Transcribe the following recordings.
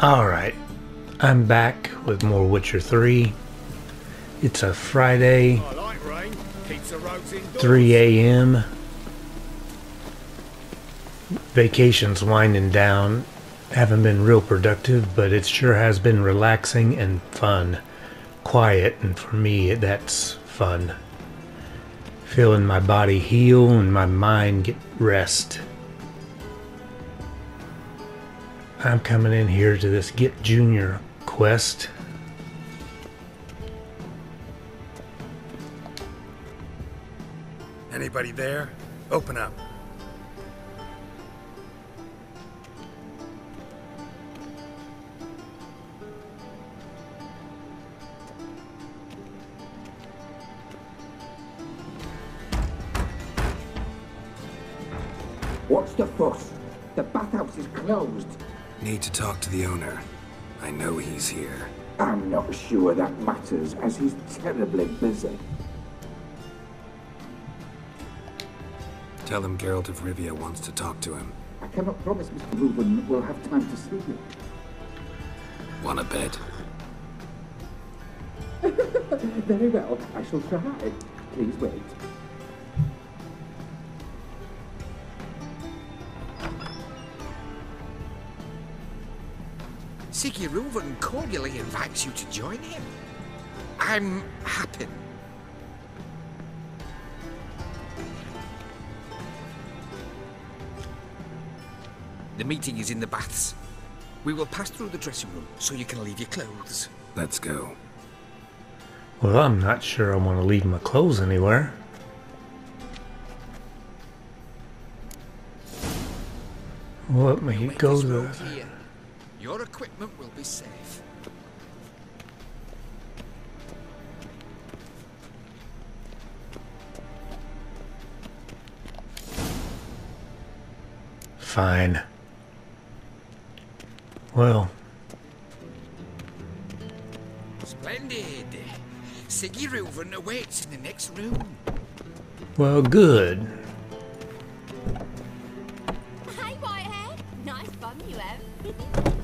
Alright, I'm back with more Witcher 3. It's a Friday, 3 a.m. Vacation's winding down. Haven't been real productive, but it sure has been relaxing and fun. Quiet, and for me, that's fun. Feeling my body heal and my mind get rest. I'm coming in here to this Get Junior quest. Anybody there? Open up. What's the fuss? The bathhouse is closed. Need to talk to the owner. I know he's here. I'm not sure that matters, as he's terribly busy. Tell him Geralt of Rivia wants to talk to him. I cannot promise Mr. Reuben will have time to see you. Wanna bet? Very well, I shall try. Please wait. Siggy Reuven cordially invites you to join him. I'm happy. The meeting is in the baths. We will pass through the dressing room so you can leave your clothes. Let's go. Well, I'm not sure I want to leave my clothes anywhere. Well, let me go to the... Here. Your equipment will be safe. Fine. Well. Splendid. Siggy Reuven awaits in the next room. Well, good. Hey, Whitehead. Nice bum you have.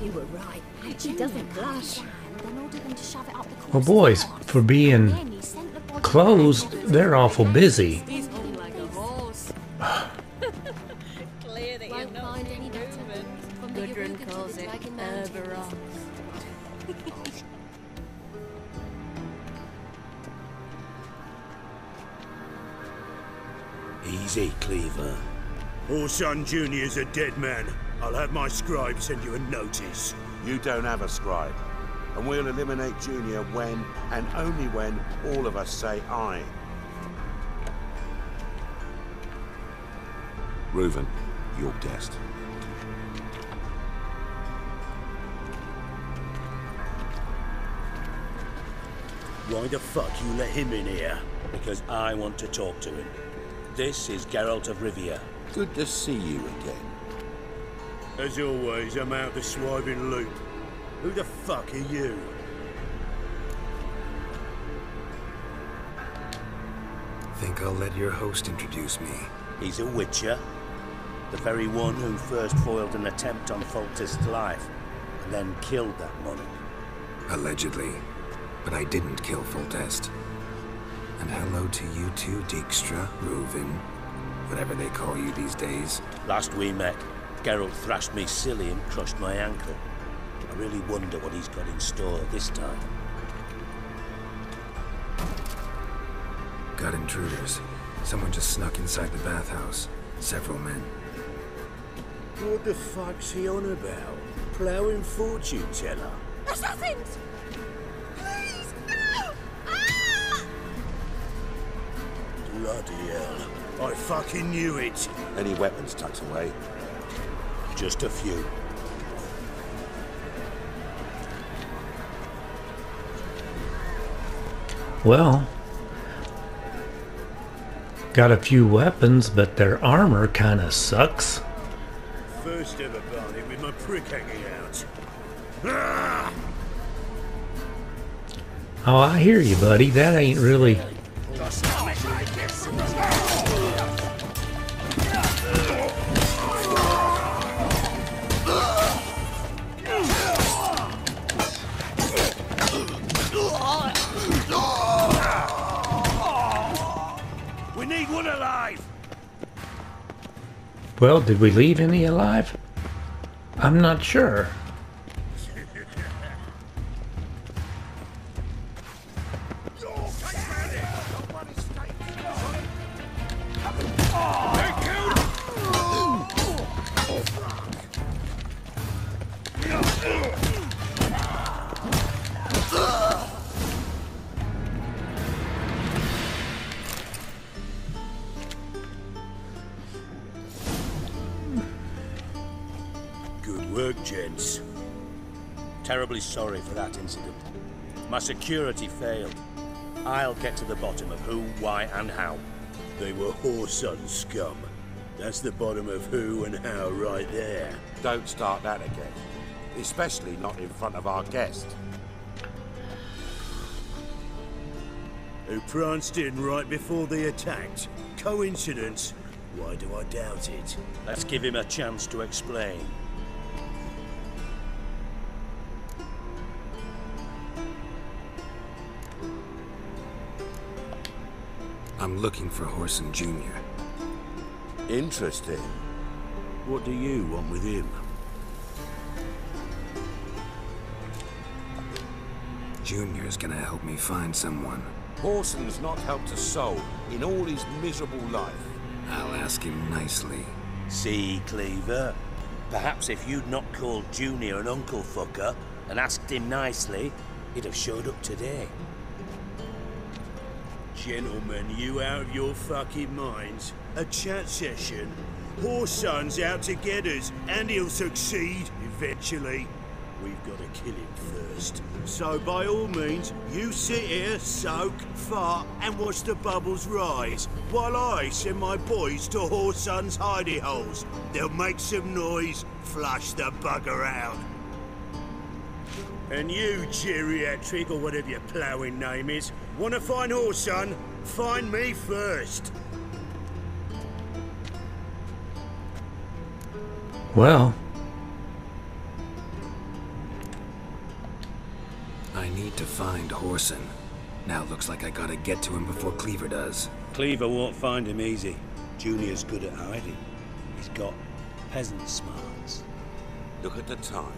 You were right. She doesn't blush. Well, boys, for being closed, they're awful busy. He's running like a horse. Clear that you're not being moving. Gudrun calls it Herberos. Easy, Cleaver. Orson Jr.'s a dead man. I'll have my scribe send you a notice. You don't have a scribe. And we'll eliminate Junior when, and only when, all of us say aye. Reuven, your guest. Why the fuck you let him in here? Because I want to talk to him. This is Geralt of Rivia. Good to see you again. As always, I'm out the swiving loop. Who the fuck are you? Think I'll let your host introduce me. He's a witcher. The very one who first foiled an attempt on Foltest's life, and then killed that monarch. Allegedly. But I didn't kill Foltest. And hello to you too, Dijkstra, Reuven, whatever they call you these days. Last we met, Geralt thrashed me silly and crushed my ankle. I really wonder what he's got in store this time. Got intruders. Someone just snuck inside the bathhouse. Several men. What the fuck's he on about? Plowing fortune teller? Assassins! Please, no! Ah! Bloody hell. I fucking knew it. Any weapons tucked away? Just a few. Well, got a few weapons, but their armor kind of sucks. First ever party with my prick hanging out. Ah! Oh, I hear you, buddy. That ain't really... alive! Well, did we leave any alive? I'm not sure. Good work, gents. Terribly sorry for that incident. My security failed. I'll get to the bottom of who, why, and how. They were Whoreson scum. That's the bottom of who and how right there. Don't start that again. Especially not in front of our guest. Who pranced in right before they attacked. Coincidence? Why do I doubt it? Let's give him a chance to explain. I'm looking for Whoreson Jr. Interesting. What do you want with him? Junior's gonna help me find someone. Whoreson's not helped a soul in all his miserable life. I'll ask him nicely. See, Cleaver? Perhaps if you'd not called Junior an uncle fucker and asked him nicely, he'd have showed up today. Gentlemen, you out of your fucking minds? A chat session? Whoreson's out to get us, and he'll succeed eventually. We've got to kill him first. So by all means, you sit here, soak, fart, and watch the bubbles rise, while I send my boys to Whoreson's hidey holes. They'll make some noise, flush the bugger out. And you, geriatric, or whatever your ploughing name is, want to find Whoreson? Find me first. Well, I need to find Whoreson. Now looks like I gotta get to him before Cleaver does. Cleaver won't find him easy. Junior's good at hiding. He's got peasant smarts. Look at the time.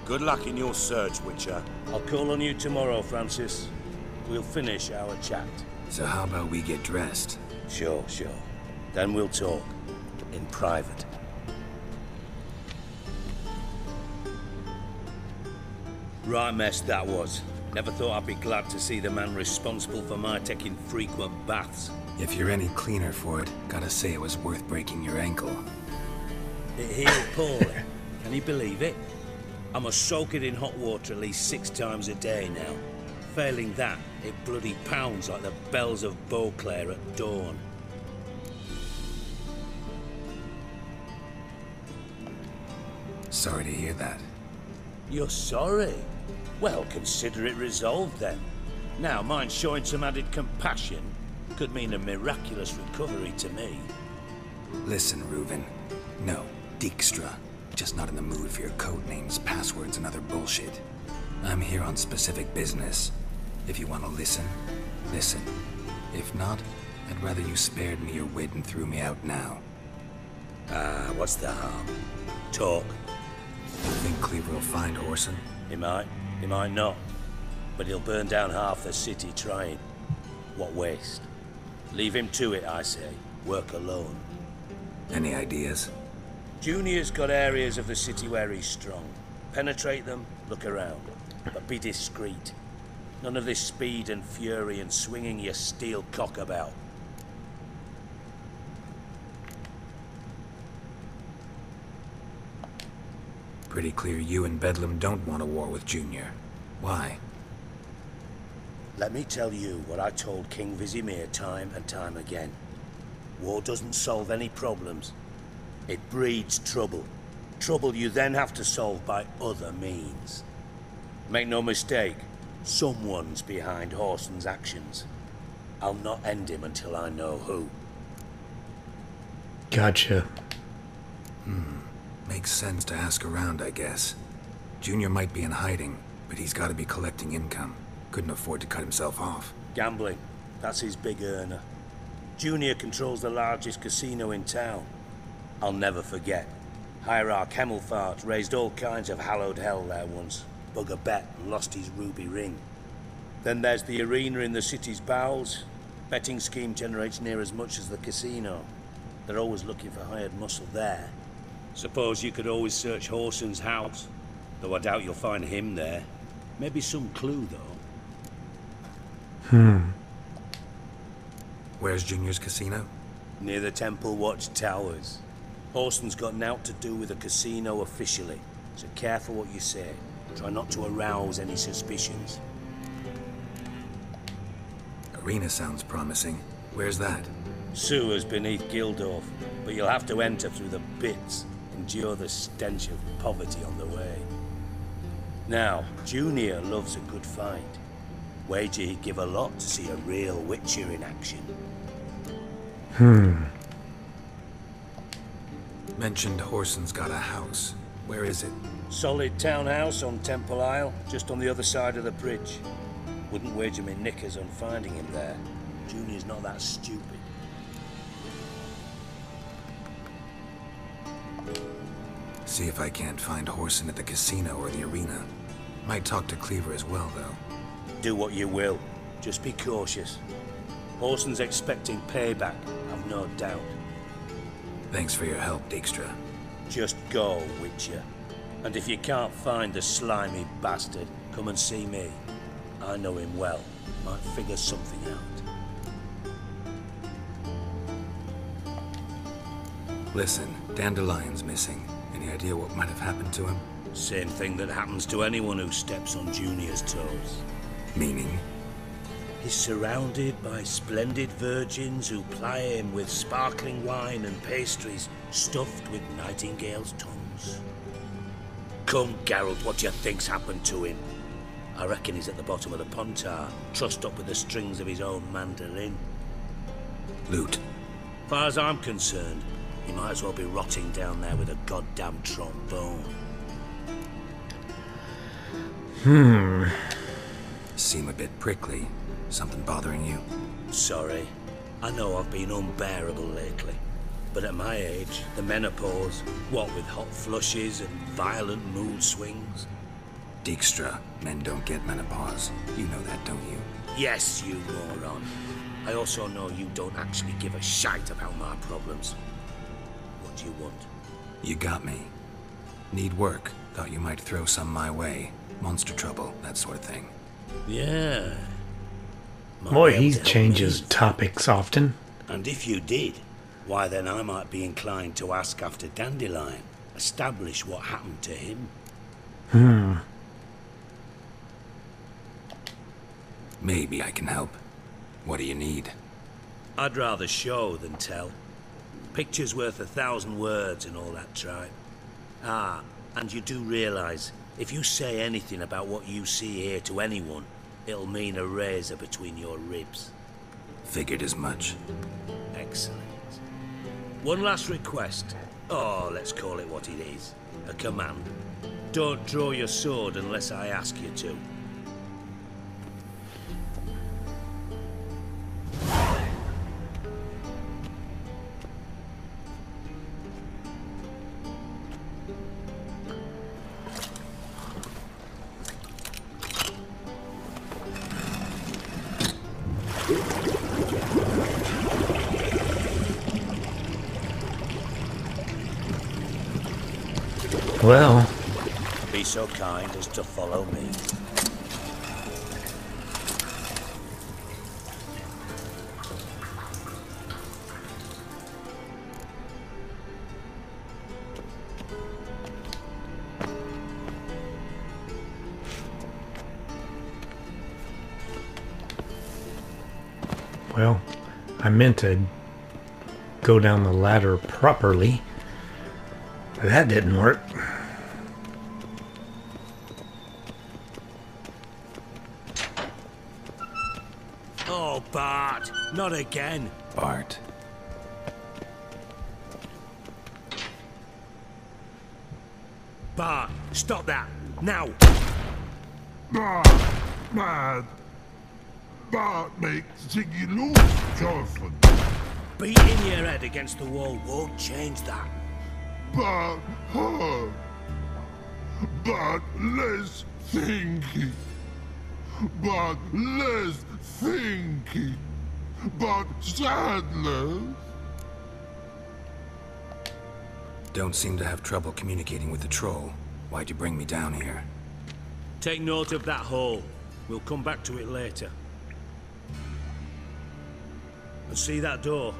Good luck in your search, Witcher. I'll call on you tomorrow, Francis. We'll finish our chat. So how about we get dressed? Sure. Then we'll talk. In private. Right mess that was. Never thought I'd be glad to see the man responsible for my taking frequent baths. If you're any cleaner for it, gotta say it was worth breaking your ankle. It healed poorly. Can you believe it? I must soak it in hot water at least 6 times a day now. Failing that, it bloody pounds like the bells of Beauclair at dawn. Sorry to hear that. You're sorry? Well, consider it resolved then. Now, mind showing some added compassion could mean a miraculous recovery to me. Listen, Reuven. No, Dijkstra. Just not in the mood for your code names, passwords, and other bullshit. I'm here on specific business. If you want to listen, listen. If not, I'd rather you spared me your wit and threw me out now. What's the harm? Talk. You think Cleaver will find Whoreson? He might not. But he'll burn down half the city trying. What waste? Leave him to it, I say. Work alone. Any ideas? Junior's got areas of the city where he's strong. Penetrate them, look around. But be discreet. None of this speed and fury and swinging your steel cock about. Pretty clear you and Bedlam don't want a war with Junior. Why? Let me tell you what I told King Vizimir time and time again. War doesn't solve any problems. It breeds trouble. Trouble you then have to solve by other means. Make no mistake, someone's behind Whoreson's actions. I'll not end him until I know who. gotcha. Makes sense to ask around, I guess. Junior might be in hiding, but he's gotta be collecting income. Couldn't afford to cut himself off. Gambling, that's his big earner. Junior controls the largest casino in town. I'll never forget. Hierarch Hemmelfart raised all kinds of hallowed hell there once. Bugger bet and lost his ruby ring. Then there's the arena in the city's bowels. Betting scheme generates near as much as the casino. They're always looking for hired muscle there. Suppose you could always search Whoreson's house. Though I doubt you'll find him there. Maybe some clue, though. Where's Junior's casino? Near the Temple Watch Towers. Whoreson's got naught to do with the casino officially, so careful what you say. Try not to arouse any suspicions. Arena sounds promising. Where's that? Sewers beneath Gildorf, but you'll have to enter through the pits, endure the stench of poverty on the way. Now, Junior loves a good fight. Wager he'd give a lot to see a real Witcher in action. Mentioned Whoreson's got a house. Where is it? Solid townhouse on Temple Isle, just on the other side of the bridge. Wouldn't wager me knickers on finding him there. Junior's not that stupid. See if I can't find Whoreson at the casino or the arena. Might talk to Cleaver as well, though. Do what you will. Just be cautious. Whoreson's expecting payback, I've no doubt. Thanks for your help, Dijkstra. Just go, Witcher. And if you can't find the slimy bastard, come and see me. I know him well. Might figure something out. Listen, Dandelion's missing. Any idea what might have happened to him? Same thing that happens to anyone who steps on Junior's toes. Meaning? He's surrounded by splendid virgins who ply him with sparkling wine and pastries stuffed with nightingales' tongues. Come, Geralt, what do you think's happened to him? I reckon he's at the bottom of the Pontar, trussed up with the strings of his own mandolin. Loot. Far as I'm concerned, he might as well be rotting down there with a goddamn trombone. Seem a bit prickly. Something bothering you? Sorry. I know I've been unbearable lately. But at my age, the menopause, what with hot flushes and violent mood swings. Dijkstra, men don't get menopause. You know that, don't you? Yes, you moron. I also know you don't actually give a shite about my problems. What do you want? You got me. Need work. Thought you might throw some my way. Monster trouble, that sort of thing. Yeah. Boy, he changes topics often. And if you did, why then I might be inclined to ask after Dandelion. Establish what happened to him. Maybe I can help. What do you need? I'd rather show than tell. Picture's worth 1,000 words and all that tripe. Ah, and you do realize, if you say anything about what you see here to anyone, it'll mean a razor between your ribs. Figured as much. Excellent. One last request. Oh, let's call it what it is. A command. Don't draw your sword unless I ask you to. Well, Be so kind as to follow me. well, I meant to go down the ladder properly. That didn't work. Oh, Bart, not again. Bart. Bart, stop that, now. Man, Bart makes Ziggy lose, Jonathan. Beating your head against the wall won't change that. But hard. But less thinky. But less thinky. But sadness. Don't seem to have trouble communicating with the troll. Why'd you bring me down here? Take note of that hole. We'll come back to it later. And see that door?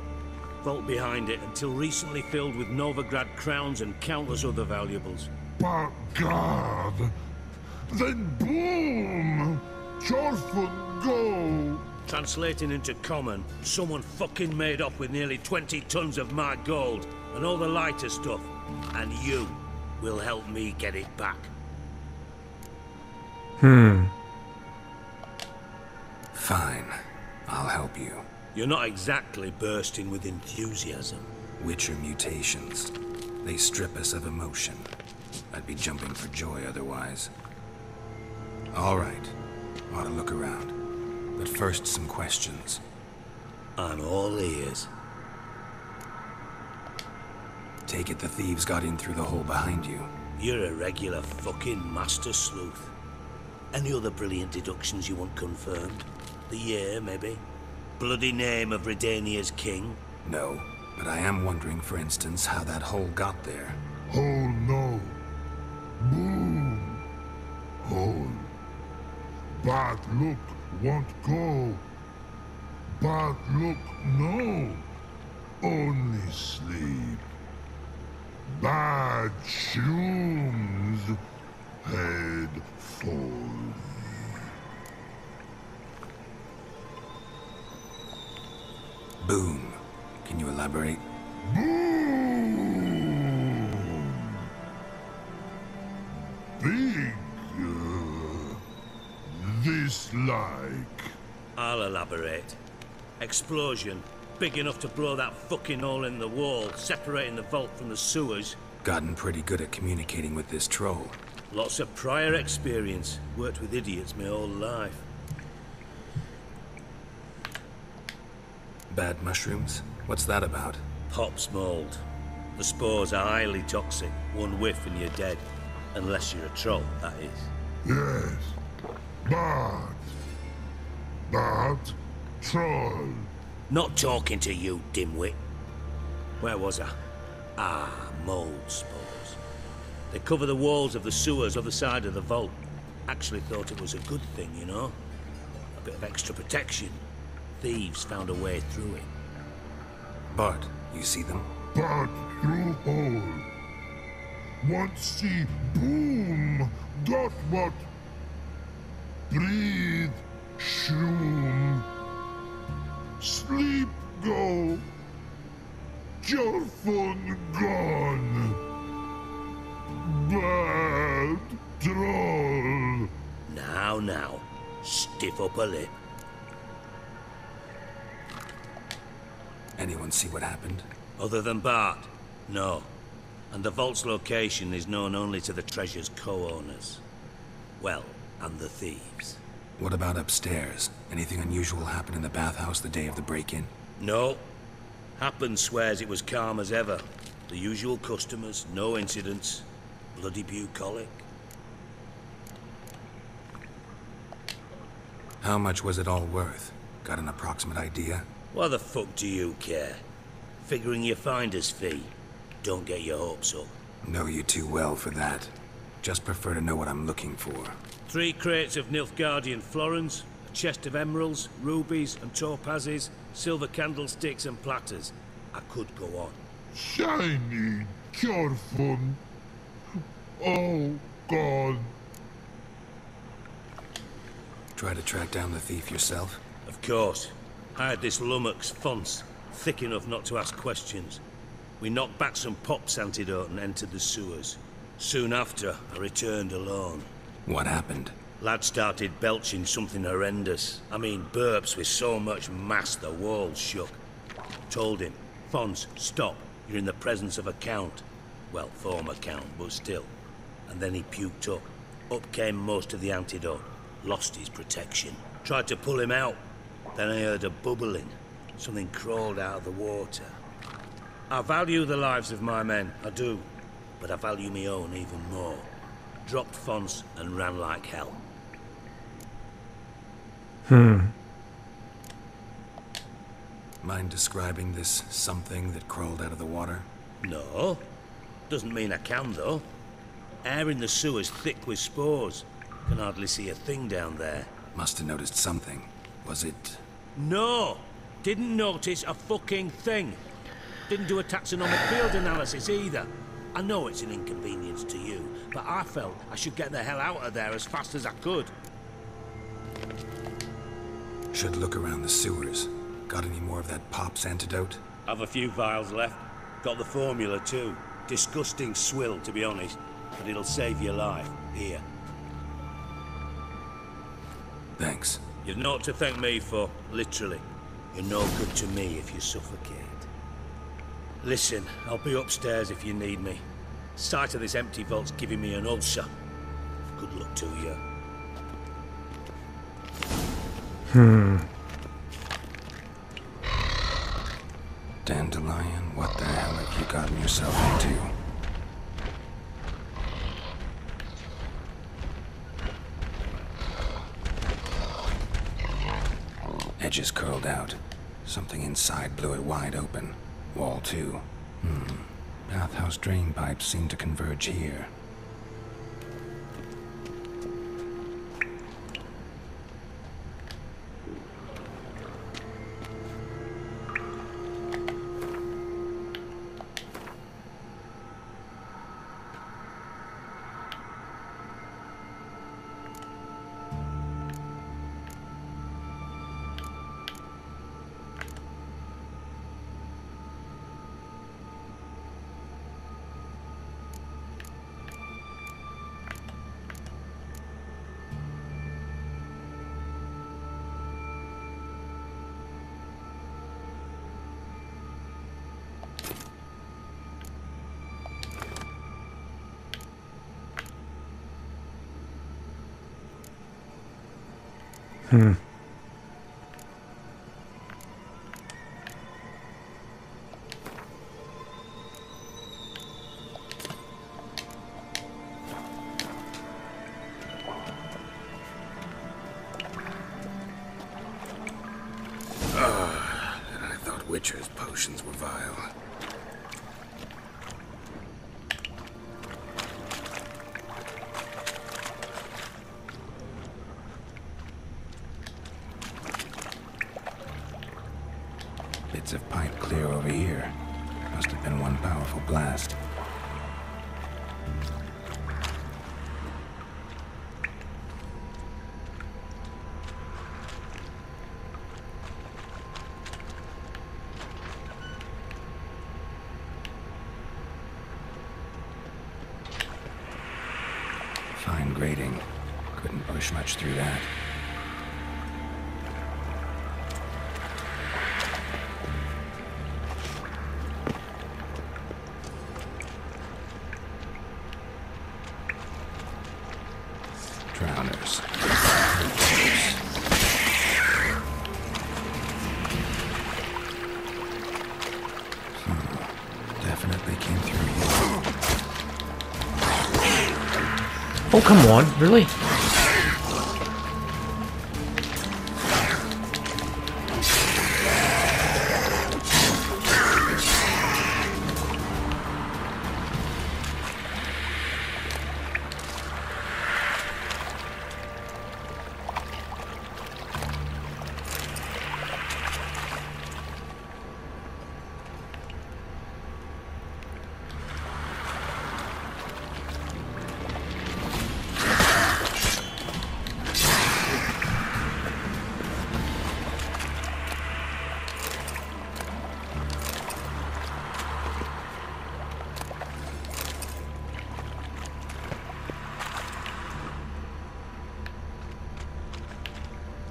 Vault behind it, until recently filled with Novigrad crowns and countless other valuables. But God. Then boom! Chorfun go! Translating into common, someone fucking made off with nearly 20 tons of my gold and all the lighter stuff. And you will help me get it back. Fine. I'll help you. You're not exactly bursting with enthusiasm. Witcher mutations. They strip us of emotion. I'd be jumping for joy otherwise. All right. Ought to look around. But first, some questions. I'm all ears. Take it the thieves got in through the hole behind you. You're a regular fucking master sleuth. Any other brilliant deductions you want confirmed? The year, maybe? Bloody name of Redania's king? No, but I am wondering, for instance, how that hole got there. Hole no. Boom. Hole. Bad look won't go. Bad look no. Only sleep. Bad shrooms. Head fall. Boom. Can you elaborate? Boom. Big. This like. I'll elaborate. Explosion. Big enough to blow that fucking hole in the wall, separating the vault from the sewers. Gotten pretty good at communicating with this troll. Lots of prior experience. Worked with idiots my whole life. Bad mushrooms? What's that about? Pops mold. The spores are highly toxic. One whiff and you're dead. Unless you're a troll, that is. Yes. Bad. Bad troll. Not talking to you, dimwit. Where was I? Ah, mold spores. They cover the walls of the sewers other side of the vault. Actually thought it was a good thing, you know? A bit of extra protection. Thieves found a way through it. Bart, you see them? Bad through hole. Want see boom. Got what? Breathe. Shroom. Sleep go. Your phone gone. Bad troll. Now. Stiff upper lip. Anyone see what happened? Other than Bart? No. And the vault's location is known only to the treasure's co-owners. Well, and the thieves. What about upstairs? Anything unusual happen in the bathhouse the day of the break-in? No. Happen swears it was calm as ever. The usual customers, no incidents. Bloody bucolic. How much was it all worth? Got an approximate idea? Why the fuck do you care? Figuring your finder's fee. Don't get your hopes up. Know you too well for that. Just prefer to know what I'm looking for. 3 crates of Nilfgaardian florins, a chest of emeralds, rubies and topazes, silver candlesticks and platters. I could go on. Shiny. Careful. Oh, God. Try to track down the thief yourself? Of course. I had this lummox, Fons, thick enough not to ask questions. We knocked back some Pop's antidote and entered the sewers. Soon after, I returned alone. What happened? Lad started belching something horrendous. I mean, burps with so much mass the walls shook. Told him, Fons, stop. You're in the presence of a count. Well, former count, but still. And then he puked up. Up came most of the antidote. Lost his protection. Tried to pull him out. Then I heard a bubbling. Something crawled out of the water. I value the lives of my men, I do. But I value my own even more. Dropped fonts and ran like hell. Mind describing this something that crawled out of the water? No. Doesn't mean I can, though. Air in the sewer's thick with spores. Can hardly see a thing down there. Must have noticed something. Was it... No! Didn't notice a fucking thing. Didn't do a taxonomic field analysis either. I know it's an inconvenience to you, but I felt I should get the hell out of there as fast as I could. Should look around the sewers. Got any more of that Pop's antidote? I've a few vials left. Got the formula too. Disgusting swill, to be honest. But it'll save your life. Here. Thanks. You've naught to thank me for, literally. You're no good to me if you suffocate. Listen, I'll be upstairs if you need me. Sight of this empty vault's giving me an ulcer. Good luck to you. Dandelion, what the hell have you gotten yourself into? Edges curled out. Something inside blew it wide open. Wall too. Bathhouse drain pipes seem to converge here. I thought Witcher's potions were vile. Bits of pipe clear over here. Must have been one powerful blast. Fine grating. Couldn't push much through that. Drowners. Definitely came through here. Oh, come on, really?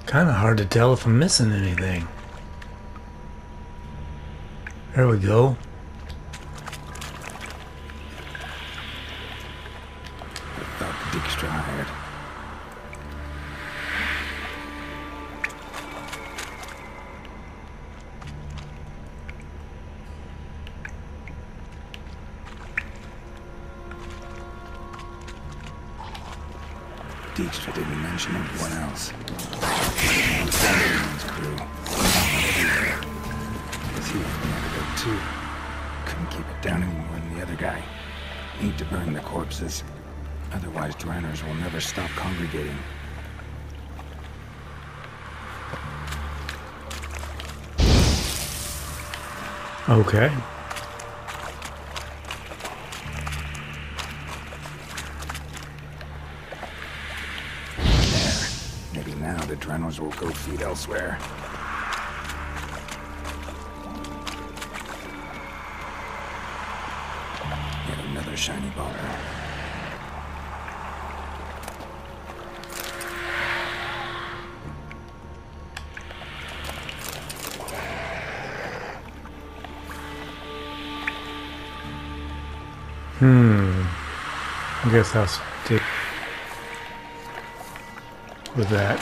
Kind of hard to tell if I'm missing anything. There we go. Thought Dijkstra hired. Dijkstra didn't mention anyone else. Crew. He was the antidote too. Couldn't keep it down any more than the other guy. Need to burn the corpses. Otherwise, Dranners will never stop congregating. Okay. There. Maybe now the Dranners will go feed elsewhere. Yet another shiny bauble. I guess I'll stick with that.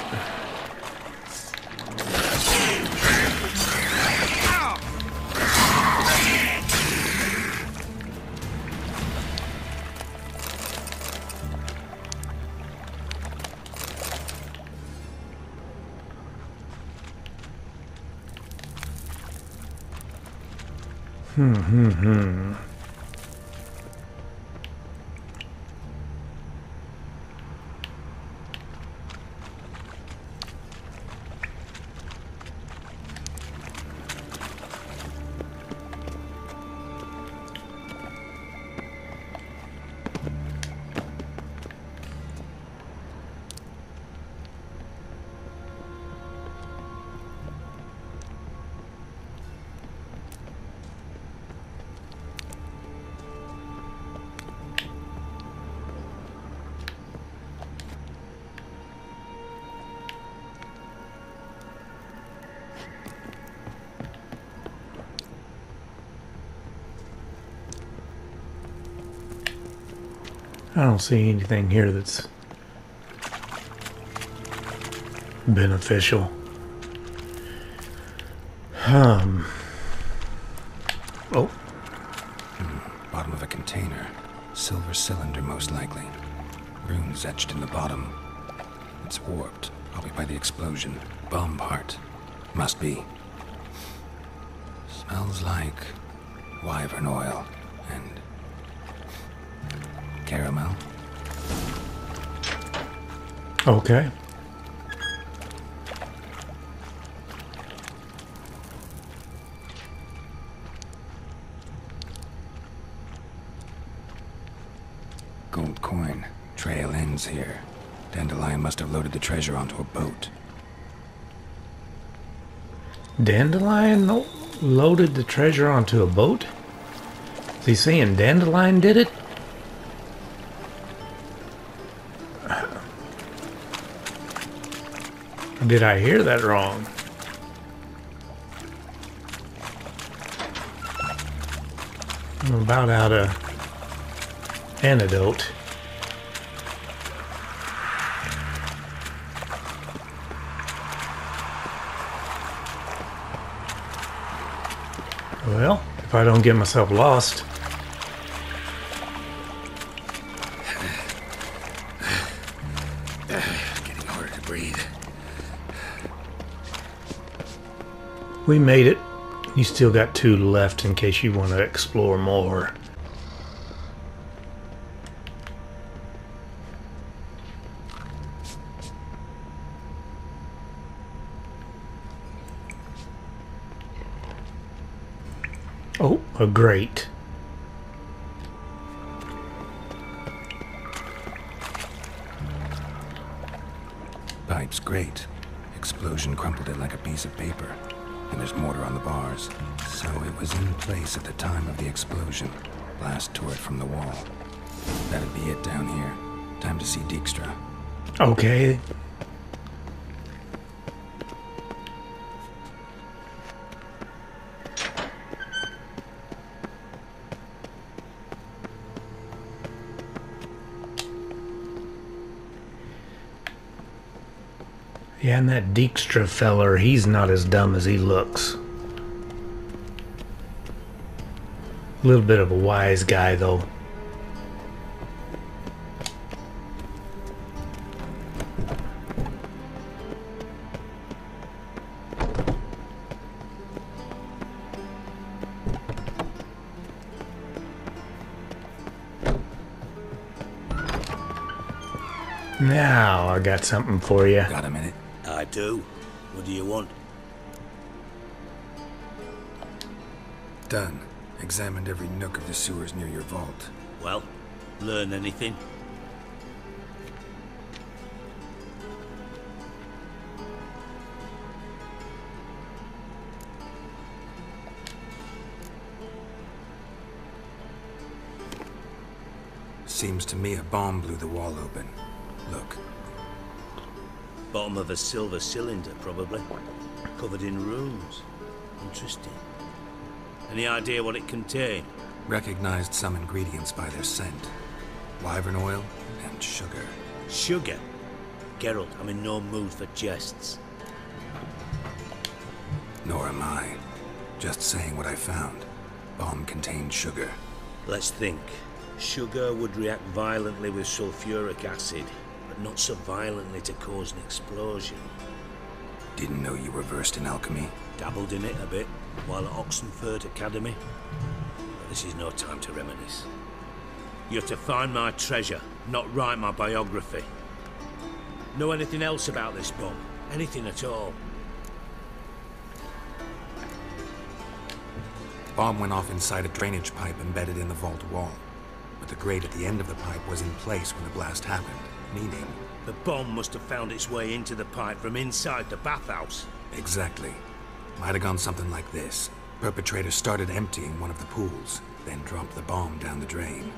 I don't see anything here that's beneficial. Oh. Bottom of a container. Silver cylinder, most likely. Runes etched in the bottom. It's warped, probably by the explosion. Bomb part. Must be. Smells like wyvern oil and caramel. Okay. Gold coin. Trail ends here. Dandelion must have loaded the treasure onto a boat. Dandelion loaded the treasure onto a boat? Is he saying Dandelion did it? Did I hear that wrong? I'm about out of antidote. Well, if I don't get myself lost. Getting harder to breathe. We made it. You still got 2 left in case you want to explore more. Oh, a grate. Pipe's great. Explosion crumpled it like a piece of paper. And there's mortar on the bars. So it was in place at the time of the explosion. Blast tore it from the wall. That'd be it down here. Time to see Dijkstra. Okay. Yeah, and that Dijkstra feller, he's not as dumb as he looks. A little bit of a wise guy, though. Now I got something for you. Got a minute? I do. What do you want? Done. Examined every nook of the sewers near your vault. Well, learn anything? Seems to me a bomb blew the wall open. Look. Bottom of a silver cylinder, probably. Covered in runes. Interesting. Any idea what it contained? Recognized some ingredients by their scent. Wyvern oil and sugar. Sugar? Geralt, I'm in no mood for jests. Nor am I. Just saying what I found. Bomb contained sugar. Let's think. Sugar would react violently with sulfuric acid, but not so violently to cause an explosion. Didn't know you were versed in alchemy. Dabbled in it a bit, while at Oxenford Academy. But this is no time to reminisce. You're to find my treasure, not write my biography. Know anything else about this bomb? Anything at all? Bomb went off inside a drainage pipe embedded in the vault wall. But the grate at the end of the pipe was in place when the blast happened, meaning... The bomb must have found its way into the pipe from inside the bathhouse. Exactly. Might have gone something like this. Perpetrator started emptying one of the pools, then dropped the bomb down the drain.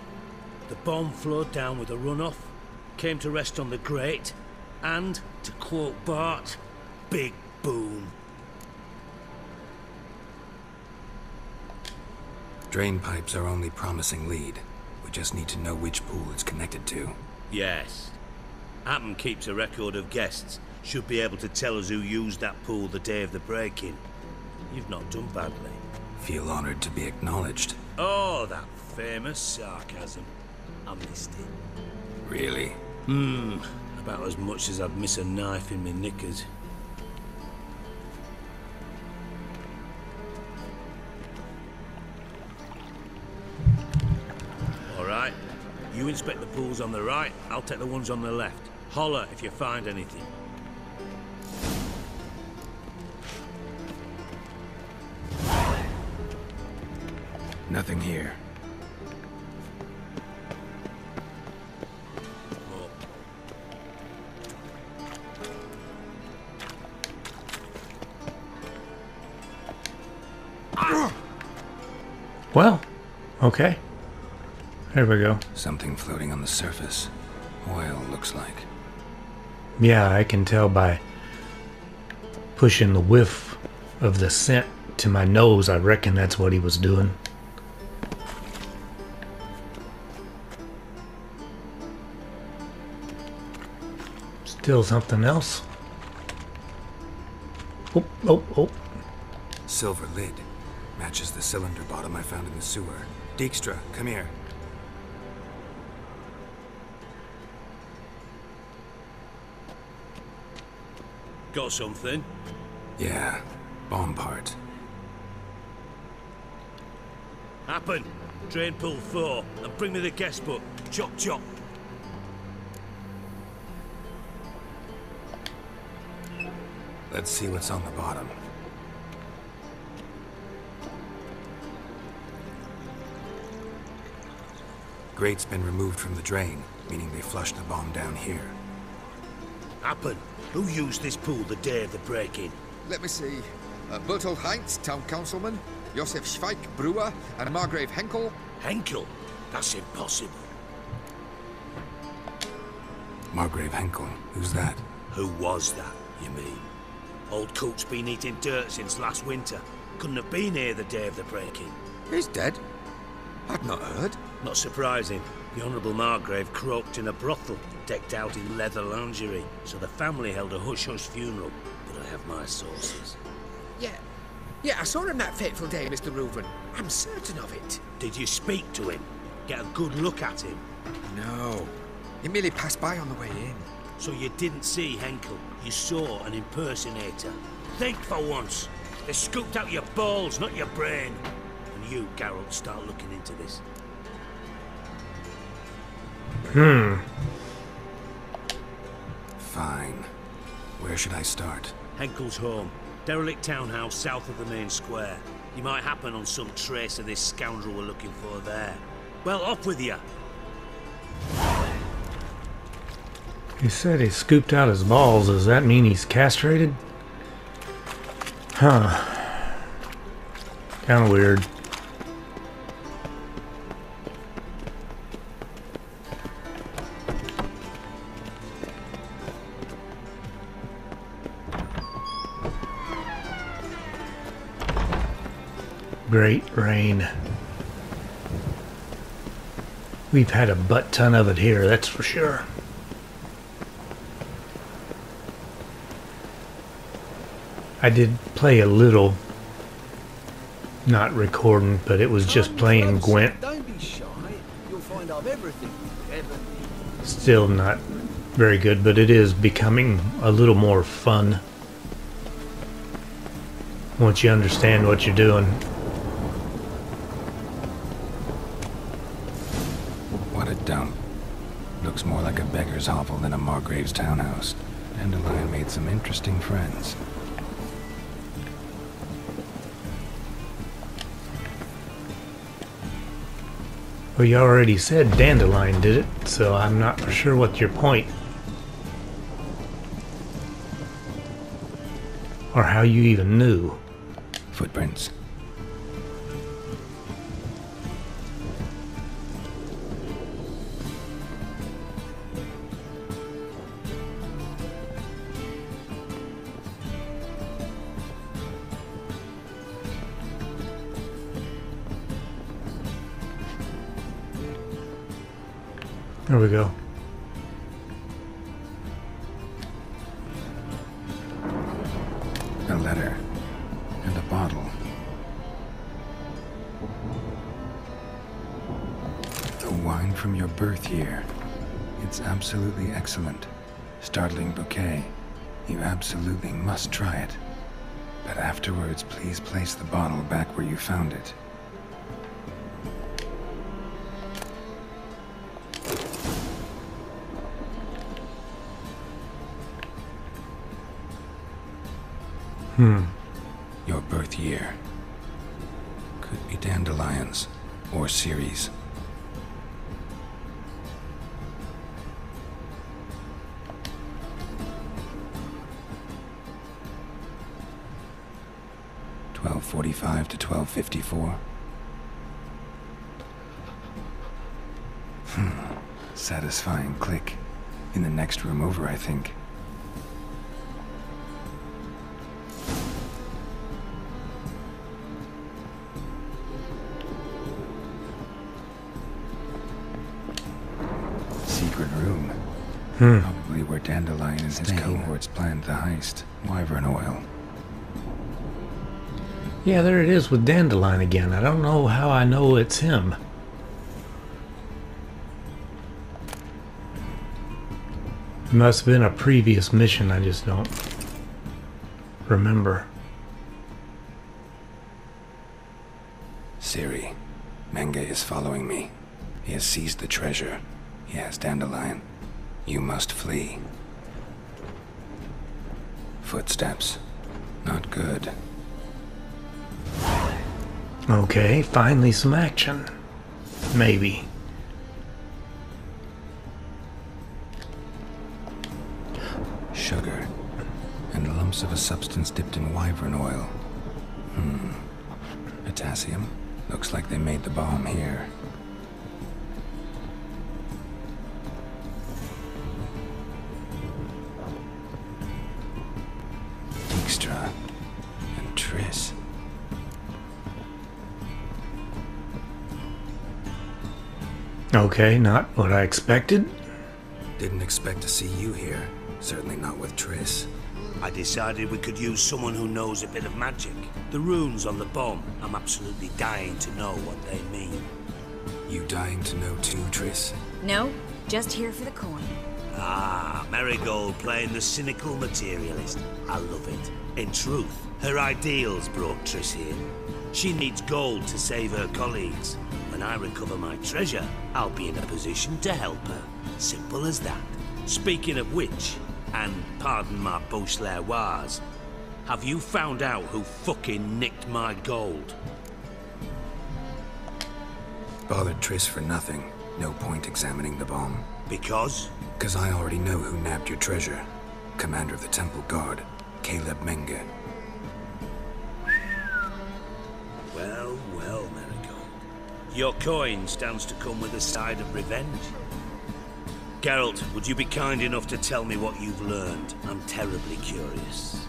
The bomb flowed down with a runoff, came to rest on the grate, and, to quote Bart, big boom. Drain pipes are only promising lead. We just need to know which pool it's connected to. Yes. Appen keeps a record of guests. Should be able to tell us who used that pool the day of the break-in. You've not done badly. Feel honored to be acknowledged. Oh, that famous sarcasm. I missed it. Really? About as much as I'd miss a knife in my knickers. Alright. You inspect the pools on the right, I'll take the ones on the left. Holler if you find anything. Nothing here. Well, okay. There we go. Something floating on the surface. Oil, looks like. Yeah, I can tell by pushing the whiff of the scent to my nose. I reckon that's what he was doing. Still something else. Oh, oh, oh. Silver lid. Matches the cylinder bottom I found in the sewer. Dijkstra, come here. Got something? Yeah, bomb part. Happen. Drain pool 4, and bring me the guest book. Chop chop. Let's see what's on the bottom. Grate's been removed from the drain, meaning they flushed the bomb down here. Happen. Who used this pool the day of the break-in? Let me see. Bertolt Heinz, town councilman, Josef Schweik, brewer, and Margrave Henkel. Henkel? That's impossible. Margrave Henkel, who's that? Who was that, you mean? Old coot's been eating dirt since last winter. Couldn't have been here the day of the break-in. He's dead? I'd not heard. Not surprising. The Honourable Margrave croaked in a brothel, decked out in leather lingerie, so the family held a hush-hush funeral. But I have my sources. Yeah, I saw him that fateful day, Mr. Reuven. I'm certain of it. Did you speak to him? Get a good look at him? No. He merely passed by on the way in. So you didn't see Henkel? You saw an impersonator? Think for once. They scooped out your balls, not your brain. And you, Geralt, start looking into this. Fine. Where should I start? Henkel's home. Derelict townhouse south of the main square. You might happen on some trace of this scoundrel we're looking for there. Well, off with you. He said he scooped out his balls. Does that mean he's castrated? Huh. Kinda weird. Great rain. We've had a butt ton of it here, that's for sure. I did play a little, not recording, but it was just playing Gwent. Don't be shy. You'll find I've everything you ever need. Still not very good, but it is becoming a little more fun once you understand what you're doing. What a dump. Looks more like a beggar's hovel than a Margrave's townhouse. Dandelion made some interesting friends. Well, you already said Dandelion did it, so I'm not for sure what's your point. Or how you even knew. Footprints. There we go. A letter. And a bottle. The wine from your birth year. It's absolutely excellent. Startling bouquet. You absolutely must try it. But afterwards, please place the bottle back where you found it. Your birth year. Could be dandelions or Ceres. (12:45 to 12:54). Satisfying click. In the next room over, I think. Secret room. Probably where Dandelion and his cohorts planned the heist. Wyvern oil. Yeah, there it is with Dandelion again. I don't know how I know it's him. It must have been a previous mission, I just don't remember. Ciri, Menge is following me. He has seized the treasure. He has Dandelion. You must flee. Footsteps. Not good. Okay, finally some action. Maybe. Sugar. And lumps of a substance dipped in wyvern oil. Potassium. Looks like they made the bomb here. Dijkstra. And Triss. Okay, not what I expected. Didn't expect to see you here. Certainly not with Triss. I decided we could use someone who knows a bit of magic. The runes on the bomb, I'm absolutely dying to know what they mean. You dying to know too, Triss? No, just here for the coin. Ah, Marigold playing the cynical materialist. I love it. In truth, her ideals brought Triss here. She needs gold to save her colleagues. When I recover my treasure, I'll be in a position to help her. Simple as that. Speaking of which, And pardon my Beauclervoise, have you found out who fucking nicked my gold? Bothered Triss for nothing. No point examining the bomb. Because? Because I already know who nabbed your treasure. Commander of the Temple Guard, Caleb Menge. Well, well, Marigold. Your coin stands to come with a side of revenge. Geralt, would you be kind enough to tell me what you've learned? I'm terribly curious.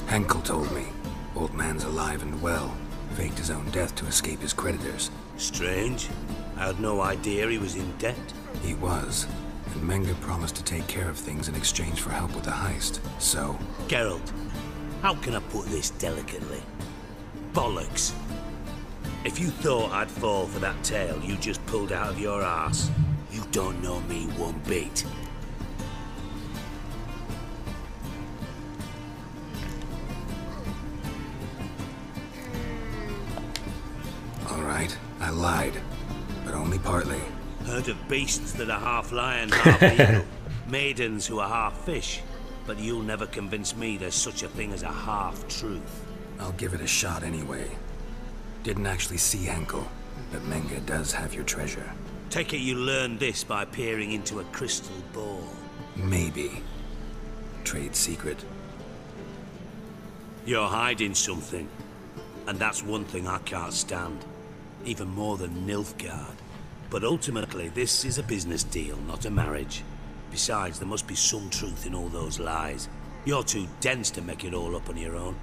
Henkel told me. Old man's alive and well. Faked his own death to escape his creditors. Strange. I had no idea he was in debt. He was. And Menge promised to take care of things in exchange for help with the heist. So... Geralt, how can I put this delicately? Bollocks. If you thought I'd fall for that tale you just pulled out of your arse, you don't know me one bit. Alright, I lied. But only partly. Heard of beasts that are half lion, half eagle. Maidens who are half fish. But you'll never convince me there's such a thing as a half-truth. I'll give it a shot anyway. Didn't actually see Henkel, but Menge does have your treasure. Take it you learned this by peering into a crystal ball. Maybe. Trade secret. You're hiding something. And that's one thing I can't stand. Even more than Nilfgaard. But ultimately, this is a business deal, not a marriage. Besides, there must be some truth in all those lies. You're too dense to make it all up on your own.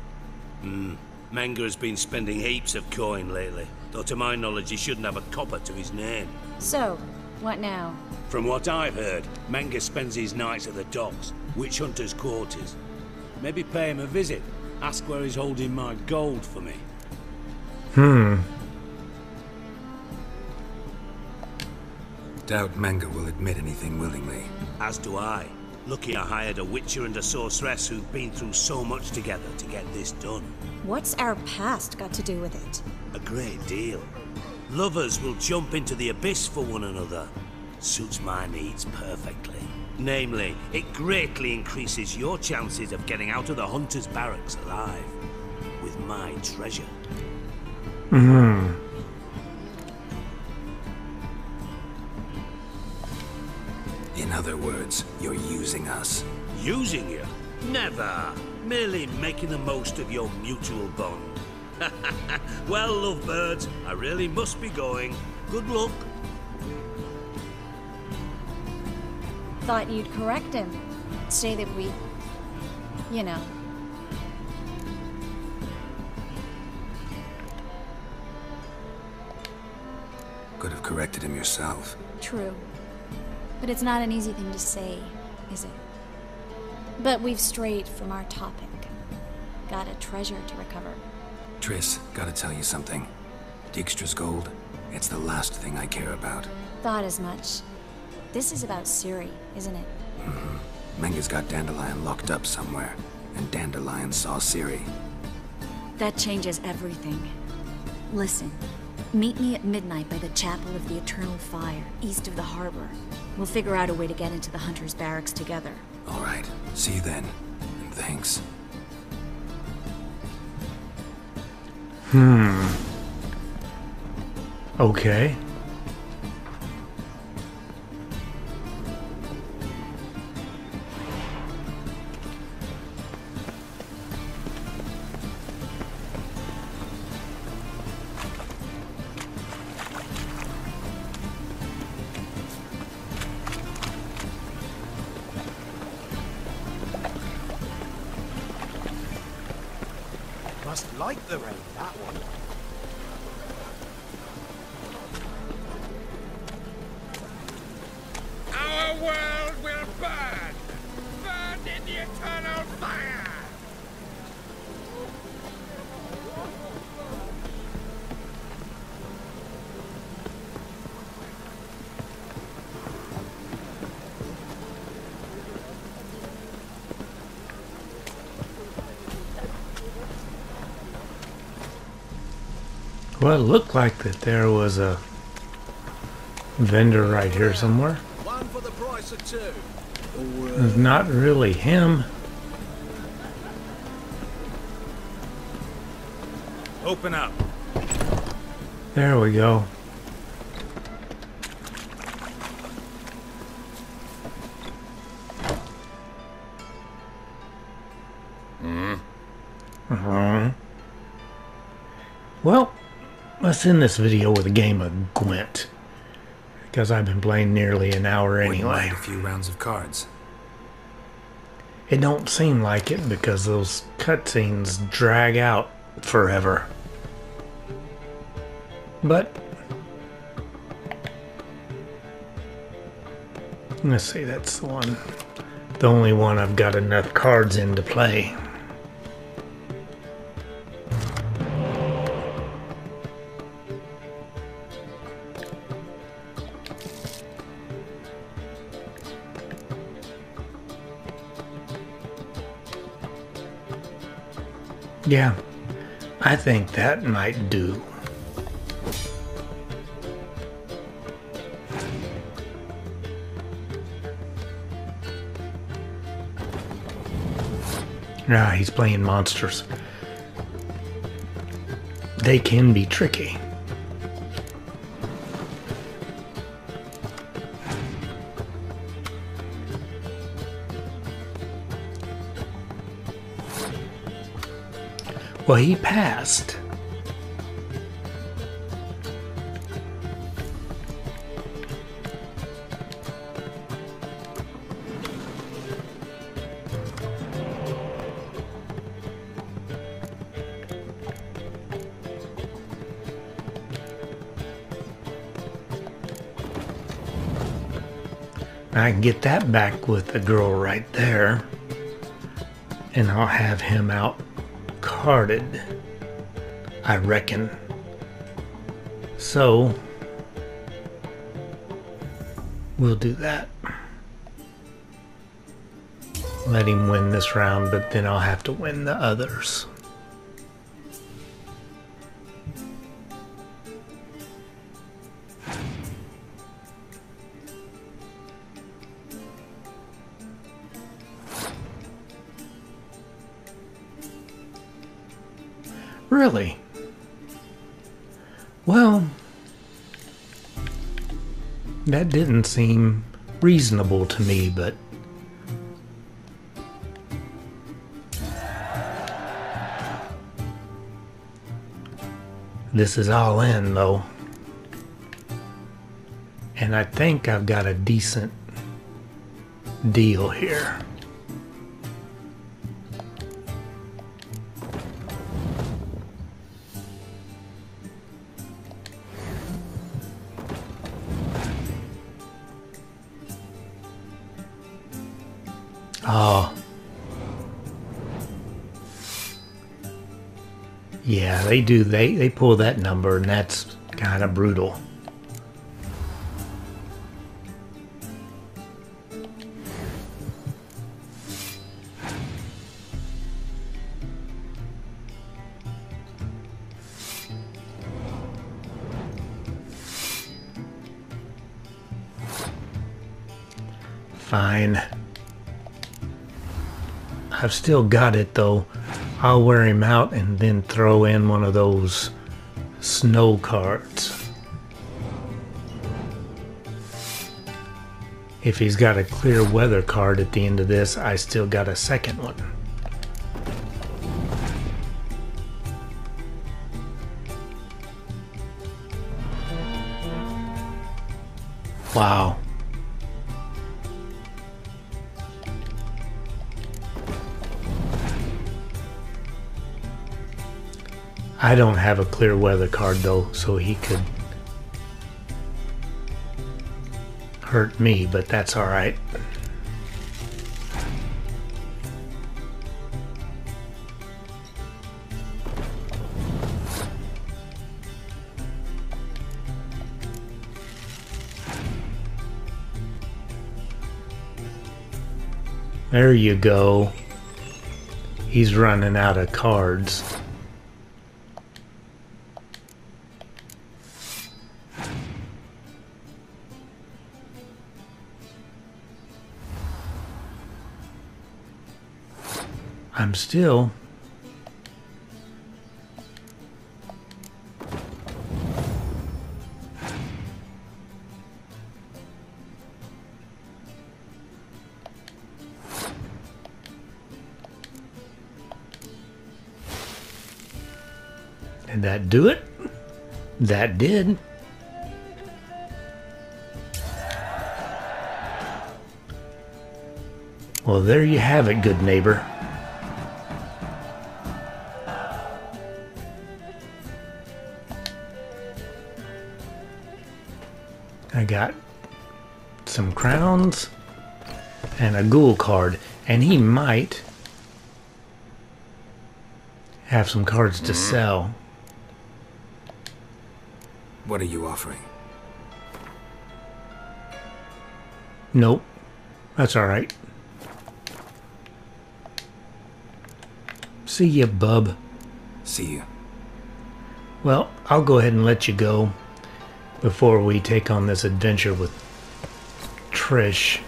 Menge has been spending heaps of coin lately. Though to my knowledge, he shouldn't have a copper to his name. So, what now? From what I've heard, Menge spends his nights at the docks, witch hunters' quarters. Maybe pay him a visit. Ask where he's holding my gold for me. Doubt Menge will admit anything willingly. As do I. Lucky I hired a witcher and a sorceress who've been through so much together to get this done. What's our past got to do with it? A great deal. Lovers will jump into the abyss for one another. Suits my needs perfectly. Namely, it greatly increases your chances of getting out of the hunter's barracks alive. With my treasure. In other words, you're using us. Using you? Never. Merely making the most of your mutual bond. Well, lovebirds, I really must be going. Good luck. Thought you'd correct him. Say that we... you know. Could have corrected him yourself. True. But it's not an easy thing to say, is it? But we've strayed from our topic. Got a treasure to recover. Triss, gotta tell you something. Dijkstra's gold, it's the last thing I care about. Thought as much. This is about Ciri, isn't it? Menge's got Dandelion locked up somewhere, and Dandelion saw Ciri. That changes everything. Listen, meet me at midnight by the Chapel of the Eternal Fire, east of the harbor. We'll figure out a way to get into the Hunter's barracks together. All right, see you then, and thanks. Okay. Must like the rain, that one. Our world will burn! Burn in the eternal fire! Well, it looked like that there was a vendor right here somewhere. One for the price of two. It's not really him. Open up. There we go. Well, let's end this video with a game of Gwent, because I've been playing nearly an hour anyway. A few rounds of cards. It don't seem like it because those cutscenes drag out forever. But let's see, that's the one. The only one I've got enough cards in to play. Yeah, I think that might do. Ah, he's playing monsters. They can be tricky. Well, he passed. I can get that back with the girl right there, and I'll have him out carded, I reckon. So we'll do that. Let him win this round, but then I'll have to win the others. Really? Well, that didn't seem reasonable to me, but this is all in, though. And I think I've got a decent deal here. Oh. Yeah, they do. They pull that number, and that's kind of brutal. Fine. I've still got it, though. I'll wear him out and then throw in one of those snow cards. If he's got a clear weather card at the end of this, I still got a second one. Wow. I don't have a clear weather card though, so he could hurt me, but that's all right. There you go. He's running out of cards. I'm still... Did that do it? That did. Well, there you have it, good neighbor. I got some crowns and a ghoul card, and he might have some cards to sell. What are you offering? Nope. That's alright. See ya, bub. See you. Well, I'll go ahead and let you go before we take on this adventure with Trish.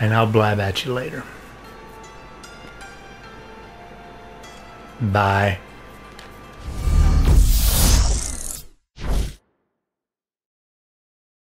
And I'll blab at you later. Bye.